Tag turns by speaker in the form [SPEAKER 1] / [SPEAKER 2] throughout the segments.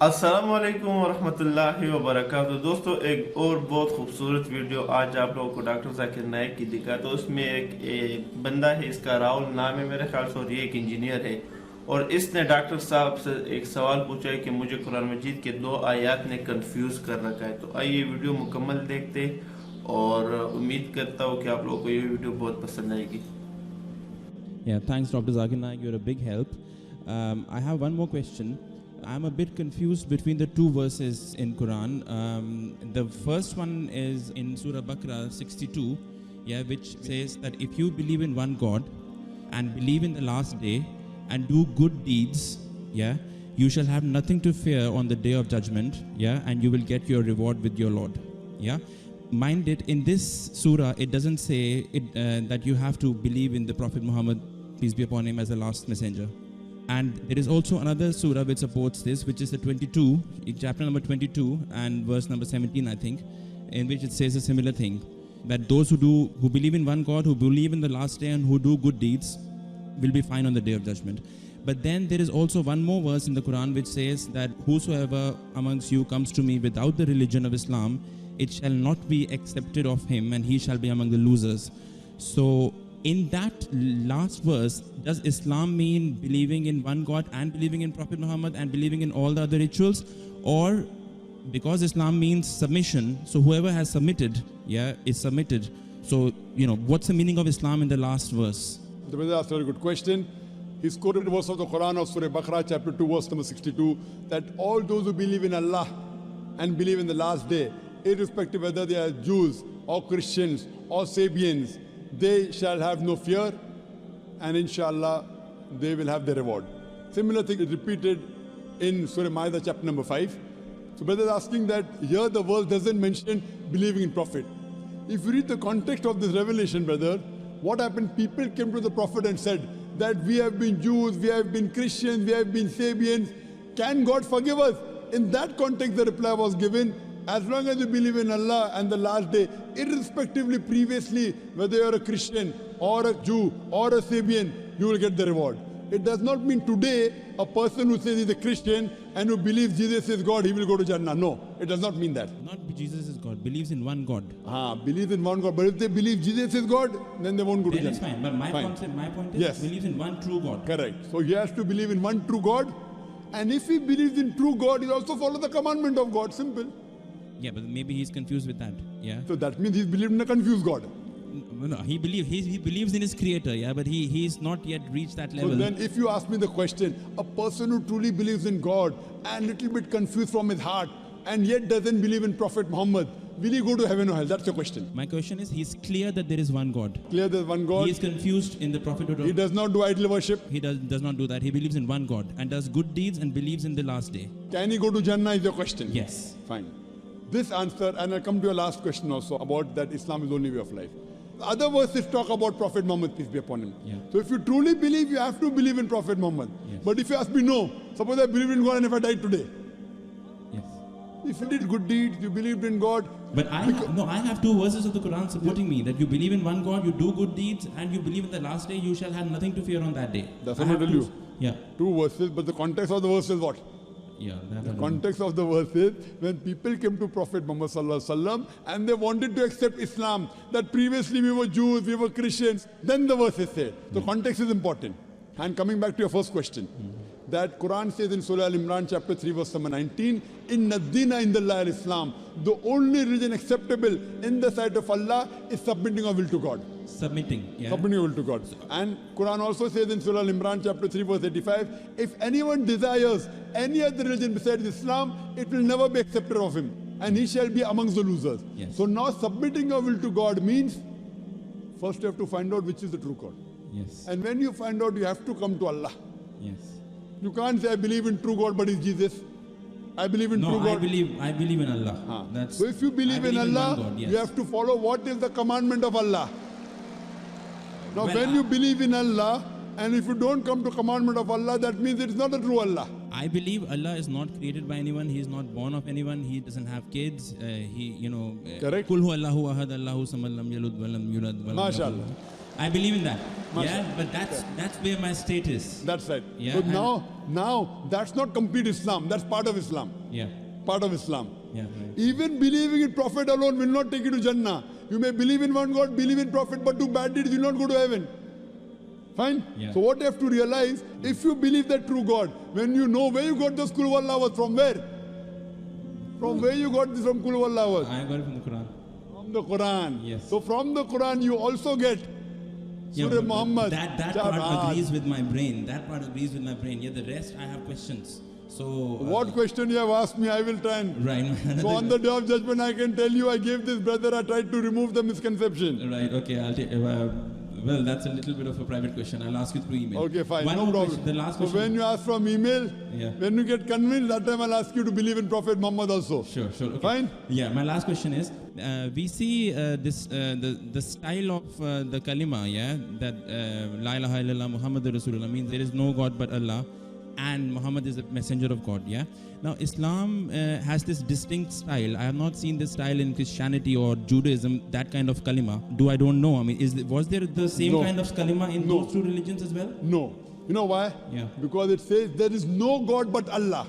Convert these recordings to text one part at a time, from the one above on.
[SPEAKER 1] अस्सलाम वालेकुम वरहमतुल्लाहि वबरकातुहू। दोस्तों, एक और बहुत खूबसूरत वीडियो आज आप लोगों को डॉक्टर जाकिर नाइक की दिखा। तो उसमें एक बंदा है, इसका राहुल नाम है मेरे ख्याल से, और ये एक इंजीनियर है। और इसने डॉक्टर साहब से एक सवाल पूछा है कि मुझे कुरान मजीद के 2 आयत ने कंफ्यूज कर रखा है। तो आइए वीडियो मुकम्मल देखते, और उम्मीद करता हूँ कि आप लोगों को ये वीडियो बहुत पसंद आएगी।
[SPEAKER 2] Yeah, thanks, Dr. Zakir Naik. You're a big help. I have one more question. I'm a bit confused between the two verses in Quran. The first one is in Surah Baqarah 62, yeah, which says that if you believe in one God and believe in the last day and do good deeds, yeah, you shall have nothing to fear on the day of judgment, yeah, and you will get your reward with your Lord, yeah. Mind it, in this surah, it doesn't say that you have to believe in the Prophet Muhammad, peace be upon him, as the last messenger. And there is also another surah which supports this, which is the 22, chapter number 22 and verse number 17, I think, in which it says a similar thing, that those who believe in one God, who believe in the last day, and who do good deeds will be fine on the day of judgment. But then there is also one more verse in the Quran which says that whosoever amongst you comes to me without the religion of Islam, it shall not be accepted of him, and he shall be among the losers. So in that last verse, does Islam mean believing in one God and believing in Prophet Muhammad and believing in all the other rituals? Or because Islam means submission, so whoever has submitted, yeah, is submitted. So, what's the meaning of Islam in the last verse?
[SPEAKER 3] The brother asked a very good question. He's quoted a verse of the Quran of Surah Baqarah, chapter 2, verse number 62, that all those who believe in Allah and believe in the last day, irrespective whether they are Jews or Christians or Sabians, they shall have no fear, and inshallah they will have their reward. Similar thing is repeated in Surah Ma'idah chapter number 5. So brother is asking that here the verse doesn't mention believing in Prophet. If you read the context of this revelation, brother, what happened? People came to the Prophet and said that we have been Jews, we have been Christians, we have been Sabians. Can God forgive us? In that context the reply was given, as long as you believe in Allah and the last day, irrespectively previously, whether you're a Christian or a Jew or a Sabian, you will get the reward. It does not mean today a person who says he's a Christian and who believes Jesus is God, he will go to Jannah. No, it does not mean that.
[SPEAKER 2] Not Jesus is God, believes in one God.
[SPEAKER 3] Believes in one God. But if they believe Jesus is God, then they won't go to Jannah.
[SPEAKER 2] That's fine. But my point is,
[SPEAKER 3] yes,
[SPEAKER 2] believes in one true God.
[SPEAKER 3] Correct. So he has to believe in one true God. And if he believes in true God, he also follows the commandment of God. Simple.
[SPEAKER 2] Yeah, but maybe he's confused with that. Yeah.
[SPEAKER 3] So that means he's believed in a confused God.
[SPEAKER 2] No, he believes in his creator, yeah, but he's not yet reached that level.
[SPEAKER 3] So then if you ask me the question, a person who truly believes in God and little bit confused from his heart and yet doesn't believe in Prophet Muhammad, will he go to heaven or hell? That's your question.
[SPEAKER 2] My question is, he's clear that there is one God.
[SPEAKER 3] Clear there's one God.
[SPEAKER 2] He is confused in the prophethood.
[SPEAKER 3] He does not do idol worship.
[SPEAKER 2] He does not do that. He believes in one God and does good deeds and believes in the last day.
[SPEAKER 3] Can he go to Jannah is your question?
[SPEAKER 2] Yes.
[SPEAKER 3] Fine. This answer, and I'll come to your last question also about that Islam is the only way of life. The other verses talk about Prophet Muhammad, peace be upon him.
[SPEAKER 2] Yeah.
[SPEAKER 3] So if you truly believe, you have to believe in Prophet Muhammad.
[SPEAKER 2] Yes.
[SPEAKER 3] But if you ask me, no, suppose I believe in God and if I died today.
[SPEAKER 2] Yes.
[SPEAKER 3] If you did good deeds, you believed in God.
[SPEAKER 2] But I have 2 verses of the Quran supporting me, that you believe in one God, you do good deeds, and you believe in the last day, you shall have nothing to fear on that day.
[SPEAKER 3] That's what I tell you.
[SPEAKER 2] Yeah.
[SPEAKER 3] 2 verses, but the context of the verse is what?
[SPEAKER 2] Yeah.
[SPEAKER 3] The context of the verse is when people came to Prophet Muhammad sallallahu alaihi wasallam and they wanted to accept Islam, that previously we were Jews, we were Christians, then the verse is said. So context is important. And coming back to your first question, that Quran says in Surah Al-Imran chapter 3 verse number 19, Inna dina indallah al-Islam, the only religion acceptable in the sight of Allah is submitting our will to God.
[SPEAKER 2] Submitting, yeah.
[SPEAKER 3] Submitting your will to God. And Quran also says in Surah Al-Imran chapter 3 verse 85, if anyone desires any other religion besides Islam, it will never be accepted of him, and he shall be amongst the losers.
[SPEAKER 2] Yes.
[SPEAKER 3] So now submitting your will to God means, first you have to find out which is the true God.
[SPEAKER 2] Yes.
[SPEAKER 3] And when you find out, you have to come to Allah.
[SPEAKER 2] Yes.
[SPEAKER 3] You can't say I believe in true God but it's Jesus. I believe in true God.
[SPEAKER 2] I believe in Allah.
[SPEAKER 3] So if you believe in Allah,
[SPEAKER 2] God, yes,
[SPEAKER 3] you have to follow what is the commandment of Allah. Now
[SPEAKER 2] Well,
[SPEAKER 3] when you believe in Allah, and if you don't come to commandment of Allah, that means it's not a true Allah.
[SPEAKER 2] I believe Allah is not created by anyone. He is not born of anyone. He doesn't have kids.
[SPEAKER 3] Correct.
[SPEAKER 2] Kul hu Allahu ahad, Allahu samad, lam yalud wa lam yulad wa lam yakul
[SPEAKER 3] MashaAllah.
[SPEAKER 2] I believe in that.
[SPEAKER 3] Mashallah.
[SPEAKER 2] Yeah, but that's where my state is.
[SPEAKER 3] That's right.
[SPEAKER 2] Yeah,
[SPEAKER 3] So
[SPEAKER 2] and-
[SPEAKER 3] now that's not complete Islam. That's part of Islam.
[SPEAKER 2] Yeah,
[SPEAKER 3] Part of Islam.
[SPEAKER 2] yeah, right.
[SPEAKER 3] Even believing in Prophet alone will not take you to Jannah. You may believe in one God, believe in Prophet, but do bad deeds, you will not go to heaven. Fine?
[SPEAKER 2] Yeah.
[SPEAKER 3] So what you have to realize, if you believe that true God, when you know where you got this Qul Huwallahu was, from where? From where you got this from Qul Huwallahu was?
[SPEAKER 2] I got it from the Quran.
[SPEAKER 3] From the Quran.
[SPEAKER 2] Yes.
[SPEAKER 3] So from the Quran you also get
[SPEAKER 2] Yeah,
[SPEAKER 3] Surah
[SPEAKER 2] but
[SPEAKER 3] Muhammad.
[SPEAKER 2] That
[SPEAKER 3] Jab-
[SPEAKER 2] part agrees with my brain. That part agrees with my brain. Yeah, the rest I have questions. So
[SPEAKER 3] What question you have asked me, I will try and...
[SPEAKER 2] Right.
[SPEAKER 3] So on the day of judgment, I can tell you, I gave this brother, I tried to remove the misconception.
[SPEAKER 2] Right. Okay. I'll take. Well, that's a little bit of a private question. I'll ask you through email.
[SPEAKER 3] Okay, fine,
[SPEAKER 2] One
[SPEAKER 3] no
[SPEAKER 2] more
[SPEAKER 3] problem.
[SPEAKER 2] question. The last
[SPEAKER 3] So
[SPEAKER 2] question.
[SPEAKER 3] when you ask from email,
[SPEAKER 2] Yeah.
[SPEAKER 3] when you get convinced, that time I'll ask you to believe in Prophet Muhammad also.
[SPEAKER 2] Sure. Okay.
[SPEAKER 3] Fine?
[SPEAKER 2] Yeah. My last question is: we see the style of the kalima. Yeah, that La ilaha illallah Muhammadur Rasulullah means there is no God but Allah, and Muhammad is the messenger of God. Yeah. Now Islam has this distinct style. I have not seen this style in Christianity or Judaism. That kind of kalima. I don't know. I mean, was there the same
[SPEAKER 3] No.
[SPEAKER 2] kind of kalima in
[SPEAKER 3] No.
[SPEAKER 2] those two religions as well?
[SPEAKER 3] No. You know why?
[SPEAKER 2] Yeah.
[SPEAKER 3] Because it says there is no God but Allah.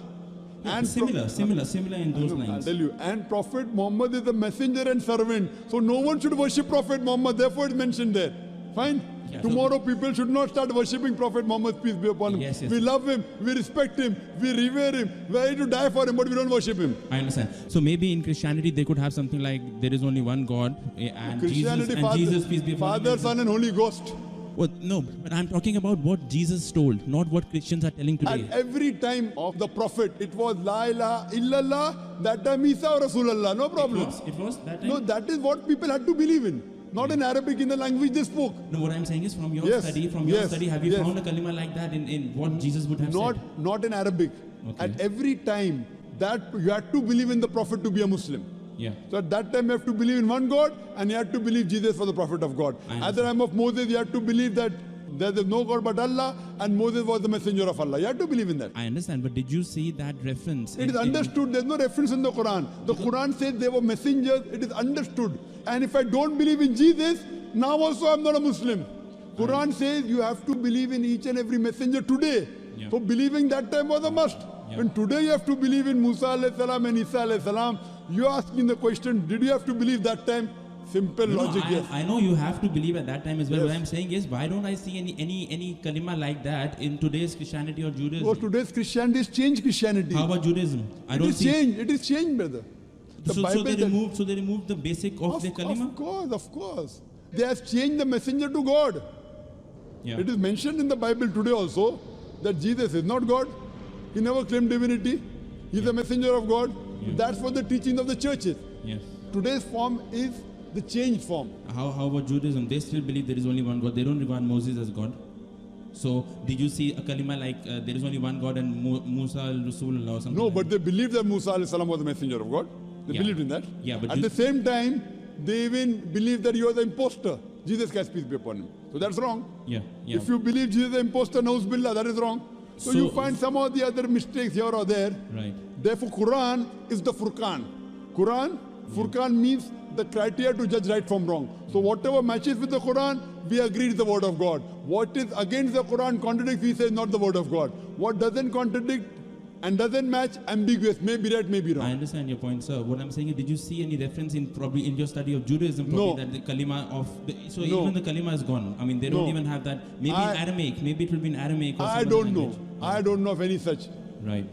[SPEAKER 3] And
[SPEAKER 2] similar in those
[SPEAKER 3] I'll
[SPEAKER 2] lines.
[SPEAKER 3] tell you. And Prophet Muhammad is the messenger and servant. So no one should worship Prophet Muhammad. Therefore it's mentioned there. Fine?
[SPEAKER 2] Yeah, so-
[SPEAKER 3] Tomorrow people should not start worshipping Prophet Muhammad, peace be upon him.
[SPEAKER 2] Yes.
[SPEAKER 3] We love him, we respect him, we revere him, we are ready to die for him, but we don't worship him.
[SPEAKER 2] I understand. So maybe in Christianity they could have something like there is only one God and
[SPEAKER 3] Christianity,
[SPEAKER 2] Jesus peace be upon him.
[SPEAKER 3] Father, Son and Holy Ghost.
[SPEAKER 2] Well, no, but I'm talking about what Jesus told, not what Christians are telling today.
[SPEAKER 3] And every time of the Prophet, it was La ilaha illallah, that time Isa or Rasulullah, no problem.
[SPEAKER 2] It was that time.
[SPEAKER 3] No, that is what people had to believe in. Not in Arabic, in the language they spoke.
[SPEAKER 2] No, what I'm saying is from your
[SPEAKER 3] Yes,
[SPEAKER 2] study,
[SPEAKER 3] yes,
[SPEAKER 2] have you
[SPEAKER 3] yes.
[SPEAKER 2] found a kalima like that in what Jesus would have said?
[SPEAKER 3] Not in Arabic.
[SPEAKER 2] Okay.
[SPEAKER 3] At every time that you had to believe in the Prophet to be a Muslim.
[SPEAKER 2] Yeah.
[SPEAKER 3] So at that time you have to believe in one God and you have to believe Jesus was the Prophet of God.
[SPEAKER 2] I
[SPEAKER 3] At the time of Moses you have to believe that there is no God but Allah and Moses was the messenger of Allah. You have to believe in that.
[SPEAKER 2] I understand, but did you see that reference?
[SPEAKER 3] It is understood. There's no reference in the Quran. The Quran says they were messengers. It is understood. And if I don't believe in Jesus, now also I'm not a Muslim. Quran says you have to believe in each and every messenger today.
[SPEAKER 2] Yeah.
[SPEAKER 3] So believing that time was a must.
[SPEAKER 2] Yeah.
[SPEAKER 3] When today you have to believe in Musa alayhi salam and Isa alayhi salam, you're asking the question, did you have to believe that time? Simple
[SPEAKER 2] No,
[SPEAKER 3] logic, yes.
[SPEAKER 2] I know you have to believe at that time as well.
[SPEAKER 3] Yes.
[SPEAKER 2] What I'm saying is, why don't I see any kalima like that in today's Christianity or Judaism?
[SPEAKER 3] So today's Christianity has changed Christianity.
[SPEAKER 2] How about Judaism? I
[SPEAKER 3] It
[SPEAKER 2] don't
[SPEAKER 3] is
[SPEAKER 2] see.
[SPEAKER 3] changed. It is changed, brother. The
[SPEAKER 2] So
[SPEAKER 3] Bible
[SPEAKER 2] they
[SPEAKER 3] that-
[SPEAKER 2] removed the basic of the kalima.
[SPEAKER 3] Of course. They have changed the messenger to God.
[SPEAKER 2] Yeah.
[SPEAKER 3] It is mentioned in the Bible today also that Jesus is not God. He never claimed divinity. He is the messenger of God.
[SPEAKER 2] Yeah.
[SPEAKER 3] That's what the teaching of the churches.
[SPEAKER 2] Yes.
[SPEAKER 3] Today's form is the changed form.
[SPEAKER 2] How about Judaism? They still believe there is only one God. They don't regard Moses as God. So did you see a kalima like there is only one God and Musa al-Rasulullah or something?
[SPEAKER 3] No,
[SPEAKER 2] like
[SPEAKER 3] but they believed that Musa alayhi salam was the messenger of God. They
[SPEAKER 2] Yeah.
[SPEAKER 3] believed in that.
[SPEAKER 2] Yeah, but
[SPEAKER 3] at the same time, they even believed that he was the imposter. Jesus Christ, peace be upon him. So that's wrong.
[SPEAKER 2] that? Yeah.
[SPEAKER 3] If you believe Jesus is the imposter, Nauz Billah, that is wrong. So you
[SPEAKER 2] So-
[SPEAKER 3] find some of the other mistakes here or there.
[SPEAKER 2] Right.
[SPEAKER 3] Therefore, Quran is the Furqan. Furqan means the criteria to judge right from wrong. So whatever matches with the Quran, we agree is the word of God. What is against the Quran, contradicts, we say not the word of God. What doesn't contradict and doesn't match, ambiguous, may be right, may be
[SPEAKER 2] I
[SPEAKER 3] wrong.
[SPEAKER 2] understand your point, sir. What I'm saying is, did you see any reference probably in your study of Judaism probably
[SPEAKER 3] No.
[SPEAKER 2] that the kalima of
[SPEAKER 3] No.
[SPEAKER 2] even the kalima is gone? I mean, they don't
[SPEAKER 3] No.
[SPEAKER 2] even have that. Maybe
[SPEAKER 3] I-
[SPEAKER 2] in Aramaic. Maybe it will be in Aramaic. Or
[SPEAKER 3] I
[SPEAKER 2] some
[SPEAKER 3] don't
[SPEAKER 2] other
[SPEAKER 3] know.
[SPEAKER 2] language.
[SPEAKER 3] I don't know of any such.
[SPEAKER 2] Right.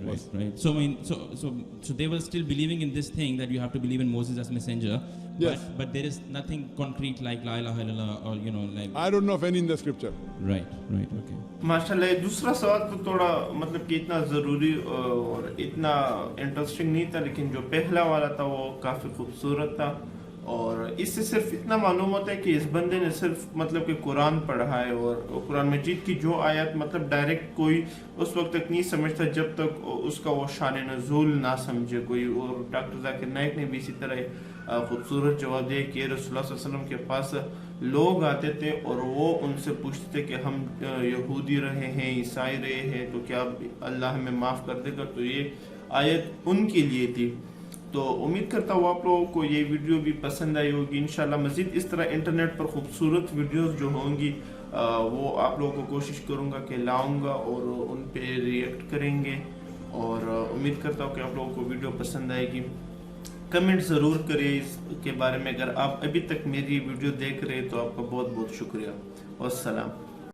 [SPEAKER 2] So I mean, so they were still believing in this thing that you have to believe in Moses as messenger.
[SPEAKER 3] Yes.
[SPEAKER 2] But there is nothing concrete like La ilaha illallah or like.
[SPEAKER 3] I don't know of any in the scripture.
[SPEAKER 2] Right. Okay.
[SPEAKER 1] माशाल्लाह ये दूसरा सवाल तो थोड़ा मतलब कि इतना ज़रूरी और इतना इंटरेस्टिंग नहीं था, लेकिन जो पहला वाला था वो काफ़ी खूबसूरत था और इससे सिर्फ इतना मालूम होता है कि इस बंदे ने सिर्फ मतलब कि कुरान पढ़ा है और कुरान मजीद की जो आयत मतलब डायरेक्ट कोई उस वक्त तक नहीं समझता जब तक उसका वो शान नज़ूल ना समझे कोई। और डॉक्टर जाकिर नाइक ने भी इसी तरह खूबसूरत जवाब दिया कि रसूलुल्लाह सल्लल्लाहु अलैहि वसल्लम के पास लोग आते थे और वो उनसे पूछते थे कि हम यहूदी रहे हैं, ईसाई रहे हैं, तो क्या अल्लाह हमें माफ़ कर देगा। तो ये आयत उनके लिए थी। تو امید کرتا ہوں آپ لوگوں کو یہ ویڈیو بھی پسند آئی ہوگی. انشاءاللہ مزید اس طرح انٹرنیٹ پر خوبصورت ویڈیوز جو ہوں گی وہ آپ لوگوں کو کوشش کروں گا کہ لاؤں گا اور ان پہ ریئیکٹ کریں گے, اور امید کرتا ہوں کہ آپ لوگوں کو ویڈیو پسند آئے گی. کمنٹ ضرور کریں اس کے بارے میں. اگر آپ ابھی تک میری ویڈیو دیکھ رہے ہیں تو آپ کا بہت بہت شکریہ. والسلام.